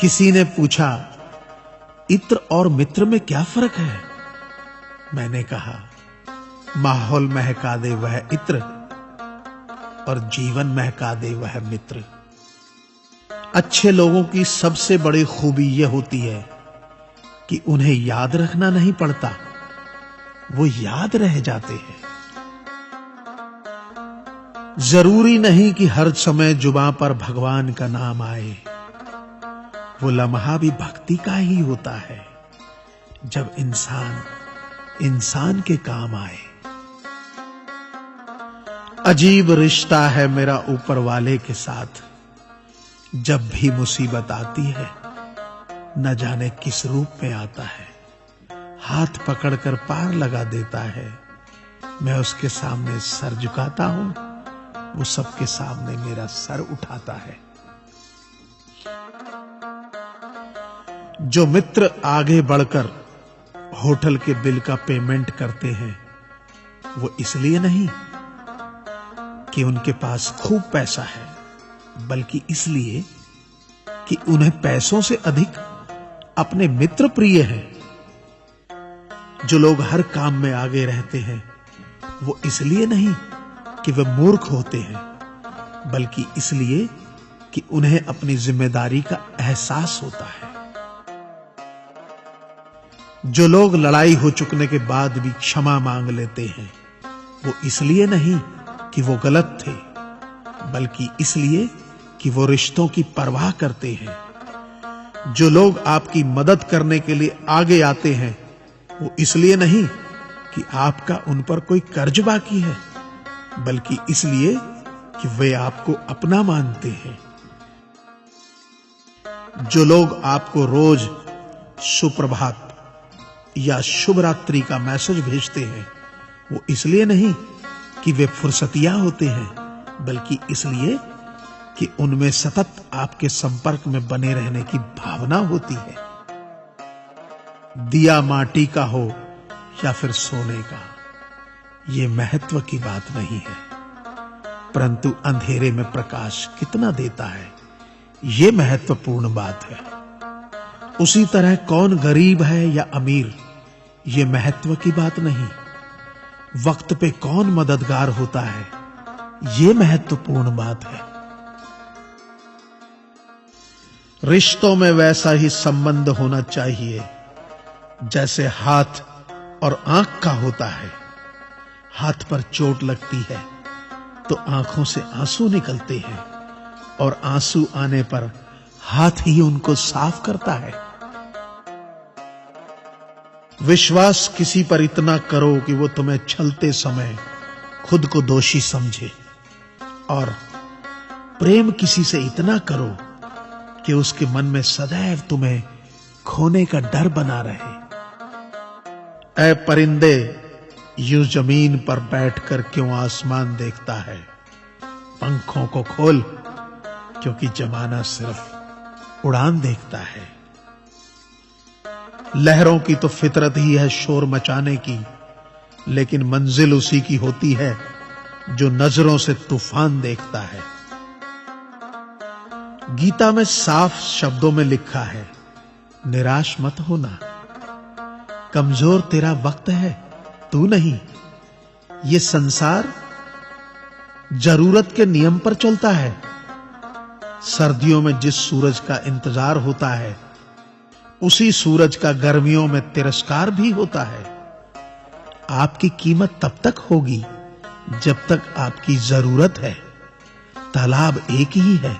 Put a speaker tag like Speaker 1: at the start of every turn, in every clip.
Speaker 1: किसी ने पूछा, इत्र और मित्र में क्या फर्क है? मैंने कहा, माहौल महका दे वह इत्र और जीवन महका दे वह मित्र। अच्छे लोगों की सबसे बड़ी खूबी यह होती है कि उन्हें याद रखना नहीं पड़ता, वो याद रह जाते हैं। जरूरी नहीं कि हर समय जुबां पर भगवान का नाम आए, वो लम्हा भी भक्ति का ही होता है जब इंसान के काम आए। अजीब रिश्ता है मेरा ऊपर वाले के साथ, जब भी मुसीबत आती है न जाने किस रूप में आता है, हाथ पकड़कर पार लगा देता है। मैं उसके सामने सर झुकाता हूं, वो सबके सामने मेरा सर उठाता है। जो मित्र आगे बढ़कर होटल के बिल का पेमेंट करते हैं, वो इसलिए नहीं कि उनके पास खूब पैसा है, बल्कि इसलिए कि उन्हें पैसों से अधिक अपने मित्र प्रिय हैं। जो लोग हर काम में आगे रहते हैं, वो इसलिए नहीं कि वे मूर्ख होते हैं, बल्कि इसलिए कि उन्हें अपनी जिम्मेदारी का एहसास होता है। जो लोग लड़ाई हो चुकने के बाद भी क्षमा मांग लेते हैं, वो इसलिए नहीं कि वो गलत थे, बल्कि इसलिए कि वो रिश्तों की परवाह करते हैं। जो लोग आपकी मदद करने के लिए आगे आते हैं, वो इसलिए नहीं कि आपका उन पर कोई कर्ज बाकी है, बल्कि इसलिए कि वे आपको अपना मानते हैं। जो लोग आपको रोज सुप्रभात या शुभ रात्रि का मैसेज भेजते हैं, वो इसलिए नहीं कि वे फुर्सतिया होते हैं, बल्कि इसलिए कि उनमें सतत आपके संपर्क में बने रहने की भावना होती है। दिया माटी का हो या फिर सोने का, ये महत्व की बात नहीं है, परंतु अंधेरे में प्रकाश कितना देता है, ये महत्वपूर्ण बात है। उसी तरह कौन गरीब है या अमीर, ये महत्व की बात नहीं। वक्त पे कौन मददगार होता है, ये महत्वपूर्ण बात है। रिश्तों में वैसा ही संबंध होना चाहिए जैसे हाथ और आंख का होता है। हाथ पर चोट लगती है तो आंखों से आंसू निकलते हैं, और आंसू आने पर हाथ ही उनको साफ करता है। विश्वास किसी पर इतना करो कि वो तुम्हें छलते समय खुद को दोषी समझे, और प्रेम किसी से इतना करो कि उसके मन में सदैव तुम्हें खोने का डर बना रहे। ऐ परिंदे, यूं जमीन पर बैठकर क्यों आसमान देखता है? पंखों को खोल, क्योंकि जमाना सिर्फ उड़ान देखता है। लहरों की तो फितरत ही है शोर मचाने की, लेकिन मंजिल उसी की होती है जो नजरों से तूफान देखता है। गीता में साफ शब्दों में लिखा है, निराश मत होना, कमजोर तेरा वक्त है, तू नहीं। ये संसार जरूरत के नियम पर चलता है। सर्दियों में जिस सूरज का इंतजार होता है, उसी सूरज का गर्मियों में तिरस्कार भी होता है। आपकी कीमत तब तक होगी जब तक आपकी जरूरत है। तालाब एक ही है,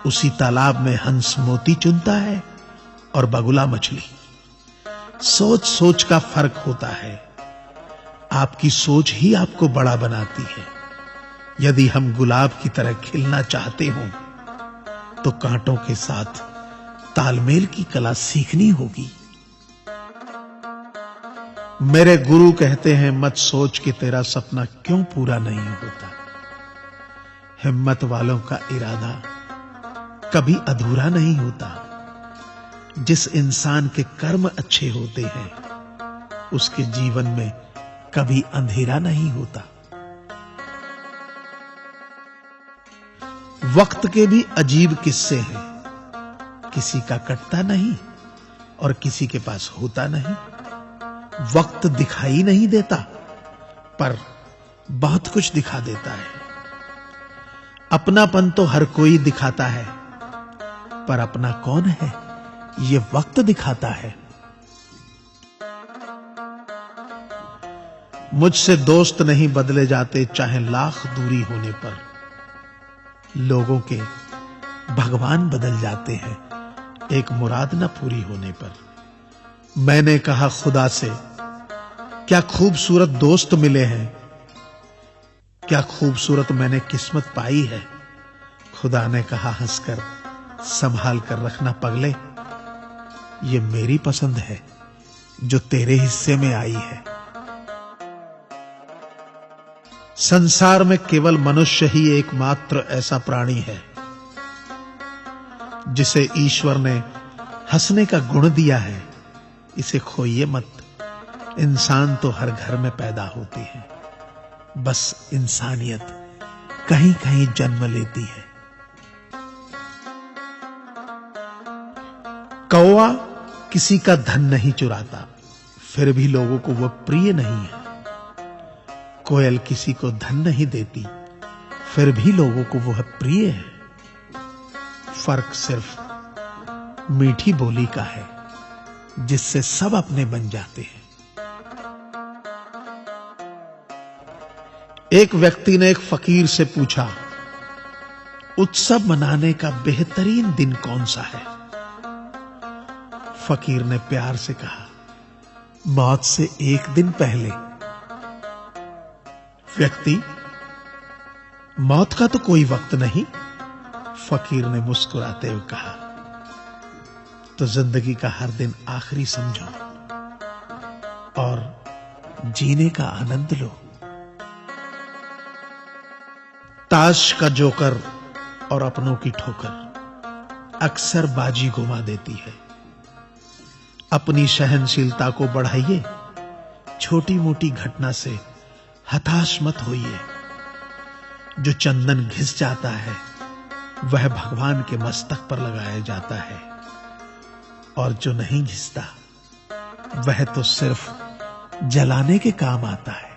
Speaker 1: उसी तालाब में हंस मोती चुनता है और बगुला मछली। सोच सोच का फर्क होता है। आपकी सोच ही आपको बड़ा बनाती है। यदि हम गुलाब की तरह खिलना चाहते हो तो कांटों के साथ तालमेल की कला सीखनी होगी। मेरे गुरु कहते हैं, मत सोच कि तेरा सपना क्यों पूरा नहीं होता। हिम्मत वालों का इरादा कभी अधूरा नहीं होता। जिस इंसान के कर्म अच्छे होते हैं, उसके जीवन में कभी अंधेरा नहीं होता। वक्त के भी अजीब किस्से हैं। किसी का कटता नहीं और किसी के पास होता नहीं। वक्त दिखाई नहीं देता, पर बहुत कुछ दिखा देता है। अपनापन तो हर कोई दिखाता है, पर अपना कौन है ये वक्त दिखाता है। मुझसे दोस्त नहीं बदले जाते, चाहे लाख दूरी होने पर। लोगों के भगवान बदल जाते हैं, एक मुराद न पूरी होने पर। मैंने कहा खुदा से, क्या खूबसूरत दोस्त मिले हैं, क्या खूबसूरत मैंने किस्मत पाई है। खुदा ने कहा हंसकर, संभाल कर रखना पगले, ये मेरी पसंद है जो तेरे हिस्से में आई है। संसार में केवल मनुष्य ही एकमात्र ऐसा प्राणी है जिसे ईश्वर ने हंसने का गुण दिया है। इसे खोइए मत। इंसान तो हर घर में पैदा होती है, बस इंसानियत कहीं कहीं जन्म लेती है। कौवा किसी का धन नहीं चुराता, फिर भी लोगों को वह प्रिय नहीं है। कोयल किसी को धन नहीं देती, फिर भी लोगों को वह प्रिय है। फर्क सिर्फ मीठी बोली का है, जिससे सब अपने बन जाते हैं। एक व्यक्ति ने एक फकीर से पूछा, उत्सव मनाने का बेहतरीन दिन कौन सा है। फकीर ने प्यार से कहा, मौत से एक दिन पहले। व्यक्ति, मौत का तो कोई वक्त नहीं। फकीर ने मुस्कुराते हुए कहा, तो जिंदगी का हर दिन आखिरी समझो और जीने का आनंद लो। ताश का जोकर और अपनों की ठोकर अक्सर बाजी घुमा देती है। अपनी सहनशीलता को बढ़ाइए, छोटी मोटी घटना से हताश मत होइए। जो चंदन घिस जाता है वह भगवान के मस्तक पर लगाया जाता है, और जो नहीं घिसता वह तो सिर्फ जलाने के काम आता है।